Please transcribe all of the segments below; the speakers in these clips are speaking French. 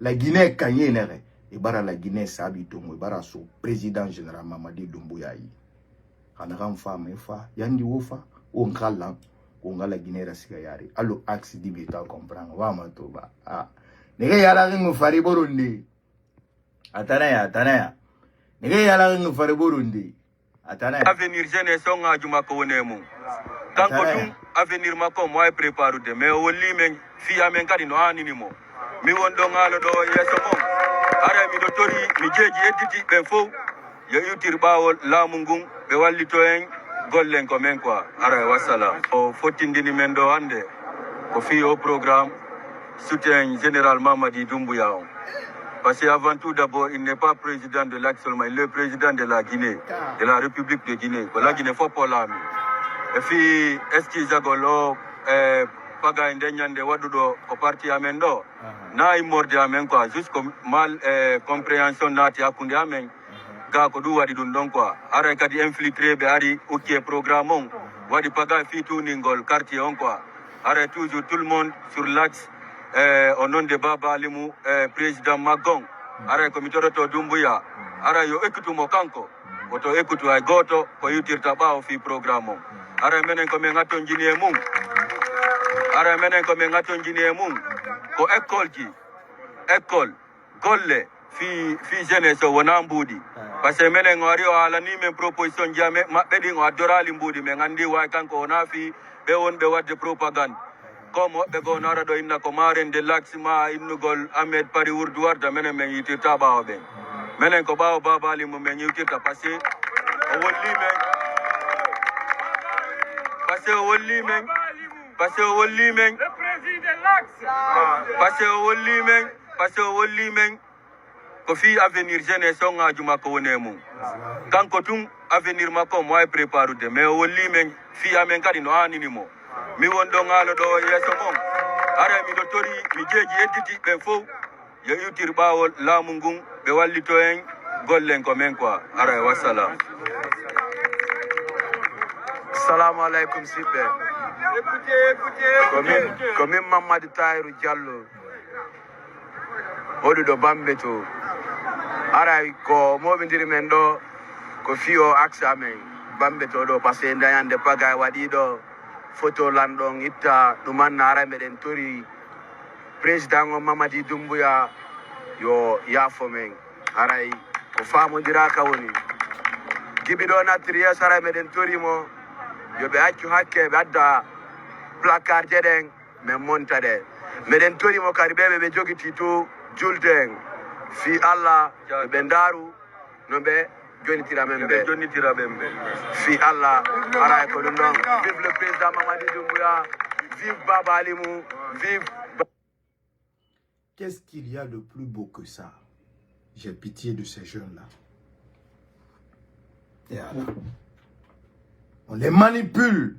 La Guinée Kanyénere, et bara la Guinée Sabitongo, et bara son président général Mamadi Doumbouya. Kanaram femme fa, yandi wofa, on kalan, on la Guinée Rasigayari. Allo axe d'Ibeta comprendre, wama toba. Ah, nega yala ringo fari Burundi. Atanaya. Nega yala ringo fari Burundi. Atanaya. Avenir jeunesse on a juma ko nemu. Kanko dum avenir mako moi prépare de mais woli men fi amen kadi no anini mo. Mi wondo ngalo do yeso mo. Ara mi do tori mi jeji editi ben fo. Yo yutir bawol lamungun be wallito en gollen ko men quoi. Ara wassalam. O fotindini men do hande ko fi au programme soutien général Mamadi Doumbouya. Parce qu'avant tout, d'abord, il n'est pas président de l'Axe seulement, il est le président de la Guinée, de la République de Guinée. La Guinée, faut pas l'ami. Et puis, est-ce qu'ils ont paga indéniande wadudo au parti amendo? Na immorde amen quoi, juste comme mal compréhension nati akunde amen. Ga ko du wadi dun don quoi. Ara kadi infiltré be ari ok programme wadi paga fitu ningol quartier on quoi. Ara toujours tout le monde sur l'axe. Au nom de Baba Alimou, président Magong, ara comité de Doumbouya, ara yo ekutu mokanko, oto ekutu ay goto ko yutir taba fi programme. Ara menen ko men ngaton jini mum. Ara menen ko men ngaton jini mum. Ko école golle fi jeunesse wona mbudi. Parce que menen ngori ala ni men proposition jame mabbe di ngadorali mbudi men andi way kanko wona fi be won be wadde propagande. Comme be go nara do inna ko maren de laxima innugol Ahmed Pari Wurdu warda menen men yitirta bawo be menen ko bawo babali mo men yitirta passé o wolli men le président l'axe passé o wolli men ko fi avenir jeunesse on ajuma ko wonemu kanko tum avenir mako moy prépare de mais o wolli men fi amen kadi no anini mo mi wondo ngalo do yeso mom ara mi do tori mi jeji editi ben fo yo yutir bawol lamungun be wallito en gollen ko men quoi ara wassalam. Assalamu alaikum sibe. Écoutez. Comme Mamadou Tahirou Diallo odu do bambeto ara ko mo bindiri men do ko fiyo aksa men bambeto do parce que ndayande pagay wadi do photo landong itta duman nara meden tori président Mamadi Doumbouya yo yafo men aray ko famo dira ka woni gibido na triya sara meden tori mo yo be accu hakke be adda placard jeden men montade meden tori mo karibe be jogi tito julden fi Allah be ndaru no be Johnny Tiramembe. Fi Allah, ara ko dum don. Vive le président Mamadi Doumbouya, vive Baba Alimou, vive. Qu'est-ce qu'il y a de plus beau que ça? J'ai pitié de ces jeunes-là. Et alors, on les manipule.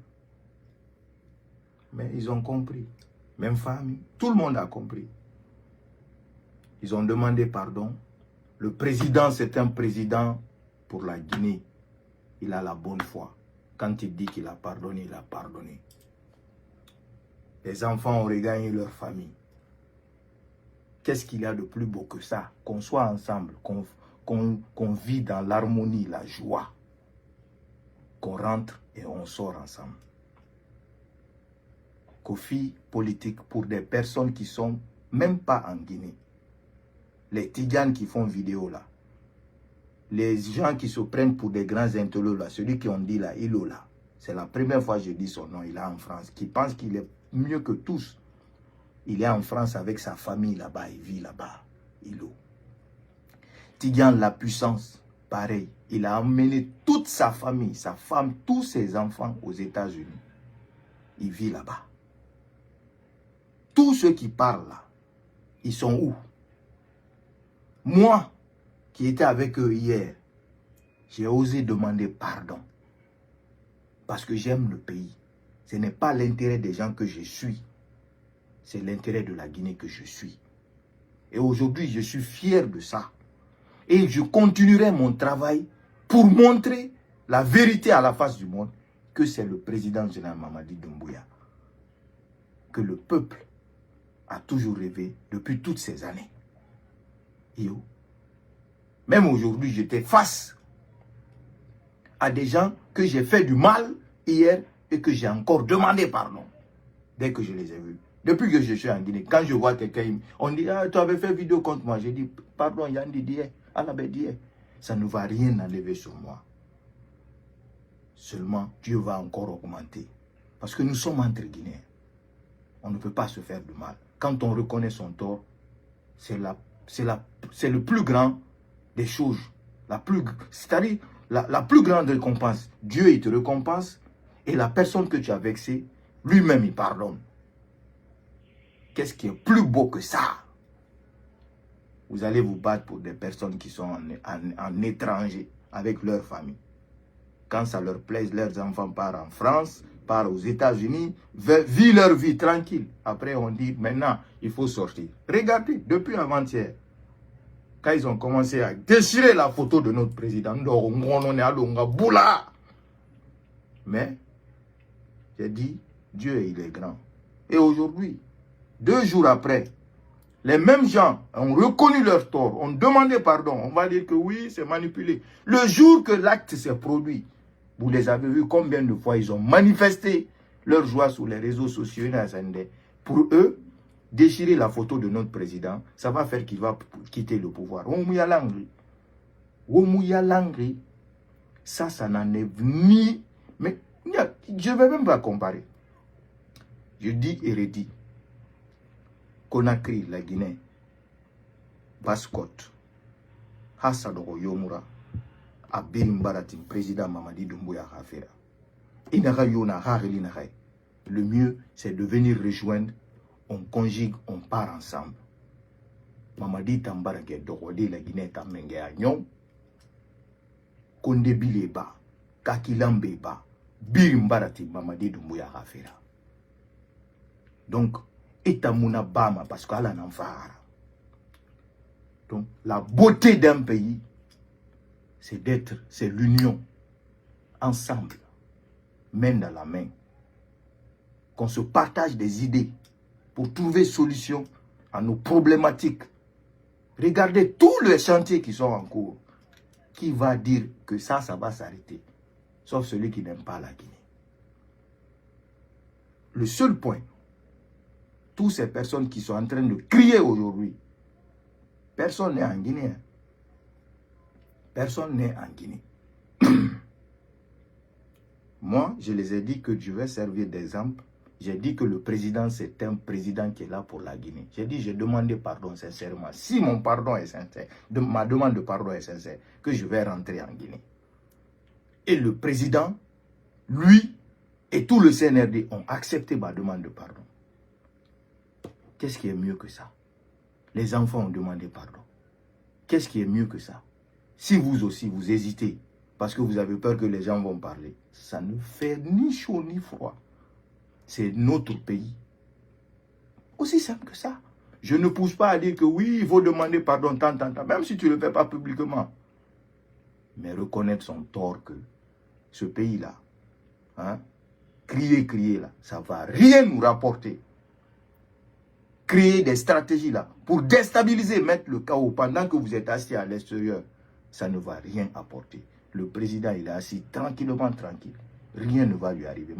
Mais ils ont compris. Même famille, tout le monde a compris. Ils ont demandé pardon. Le président, c'est un président pour la Guinée. Il a la bonne foi. Quand il dit qu'il a pardonné, il a pardonné. Les enfants ont regagné leur famille. Qu'est-ce qu'il y a de plus beau que ça? Qu'on soit ensemble, qu'on vit dans l'harmonie, la joie. Qu'on rentre et on sort ensemble. Kofi politique pour des personnes qui sont même pas en Guinée. Les Tidjanes qui font vidéo là. Les gens qui se prennent pour des grands intellos là, celui qui ont dit là, Ilo là, c'est la première fois que je dis son nom, il est en France, qui pense qu'il est mieux que tous. Il est en France avec sa famille là-bas, il vit là-bas, Ilo. Tidjan, la puissance, pareil, il a emmené toute sa famille, sa femme, tous ses enfants aux États-Unis. Il vit là-bas. Tous ceux qui parlent là, ils sont où? Moi, qui était avec eux hier, j'ai osé demander pardon. Parce que j'aime le pays. Ce n'est pas l'intérêt des gens que je suis. C'est l'intérêt de la Guinée que je suis. Et aujourd'hui, je suis fier de ça. Et je continuerai mon travail pour montrer la vérité à la face du monde que c'est le président général Mamadi Doumbouya. Que le peuple a toujours rêvé depuis toutes ces années. Yo. Même aujourd'hui, j'étais face à des gens que j'ai fait du mal hier et que j'ai encore demandé pardon dès que je les ai vus. Depuis que je suis en Guinée, quand je vois quelqu'un, on dit, ah, tu avais fait vidéo contre moi. J'ai dit, pardon, Yandi dit, ça ne va rien enlever sur moi. Seulement, Dieu va encore augmenter. Parce que nous sommes entre Guinéens. On ne peut pas se faire de mal. Quand on reconnaît son tort, c'est le plus grand des choses. C'est-à-dire la plus grande récompense. Dieu, il te récompense. Et la personne que tu as vexée, lui-même, il pardonne. Qu'est-ce qui est plus beau que ça? Vous allez vous battre pour des personnes qui sont en étranger avec leur famille. Quand ça leur plaise, leurs enfants partent en France, partent aux États-Unis, vivent leur vie tranquille. Après, on dit, maintenant, il faut sortir. Regardez, depuis avant-hier, quand ils ont commencé à déchirer la photo de notre président, mais, j'ai dit, Dieu, il est grand. Et aujourd'hui, 2 jours après, les mêmes gens ont reconnu leur tort, ont demandé pardon. On va dire que oui, c'est manipulé. Le jour que l'acte s'est produit, vous les avez vus combien de fois ils ont manifesté leur joie sur les réseaux sociaux. Pour eux, déchirer la photo de notre président, ça va faire qu'il va quitter le pouvoir. Ça n'en est ni... Mais je ne vais même pas comparer. Je dis et redis. Conakry, la Guinée, Basse-Côte, Hassadoro Yomura, Abin Baratim, président Mamadi Doumbouya Khafera. Le mieux, c'est de venir rejoindre, on conjugue, on part ensemble. Mamadi Tambarake Dorode, la Guinée, Tamenge Agnon, Konde Bileba, Kakilambeba, Birim Baratim, Mamadi Doumbouya Khafera. Donc, Etamuna Bama, parce qu'elle en enfare. Donc, la beauté d'un pays, c'est l'union, ensemble, main dans la main. Qu'on se partage des idées pour trouver solution à nos problématiques. Regardez tous les chantiers qui sont en cours. Qui va dire que ça va s'arrêter? Sauf celui qui n'aime pas la Guinée. Le seul point, toutes ces personnes qui sont en train de crier aujourd'hui, personne n'est en Guinée. Personne n'est en Guinée. Moi, je les ai dit que je vais servir d'exemple. J'ai dit que le président, c'est un président qui est là pour la Guinée. J'ai dit, j'ai demandé pardon sincèrement. Si mon pardon est sincère, ma demande de pardon est sincère, que je vais rentrer en Guinée. Et le président, lui et tout le CNRD ont accepté ma demande de pardon. Qu'est-ce qui est mieux que ça? Les enfants ont demandé pardon. Qu'est-ce qui est mieux que ça? Si vous aussi, vous hésitez, parce que vous avez peur que les gens vont parler, ça ne fait ni chaud ni froid. C'est notre pays. Aussi simple que ça. Je ne pousse pas à dire que oui, il faut demander pardon tant, même si tu ne le fais pas publiquement. Mais reconnaître son tort que ce pays-là, hein, crier là, ça ne va rien nous rapporter. Créer des stratégies là pour déstabiliser, mettre le chaos pendant que vous êtes assis à l'extérieur, ça ne va rien apporter. Le président, il est assis tranquillement, tranquille. Rien ne va lui arriver.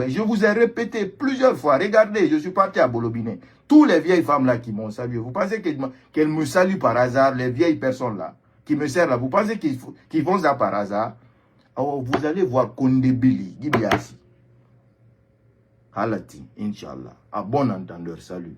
Je vous ai répété plusieurs fois. Regardez, je suis parti à Bolobine. Tous les vieilles femmes là qui m'ont salué, vous pensez qu'elles me saluent par hasard, les vieilles personnes là qui me servent là, vous pensez qu'ils font ça par hasard? Alors, vous allez voir Kondebili, Gibiasi. Halati, Inch'Allah. À bon entendeur, salut.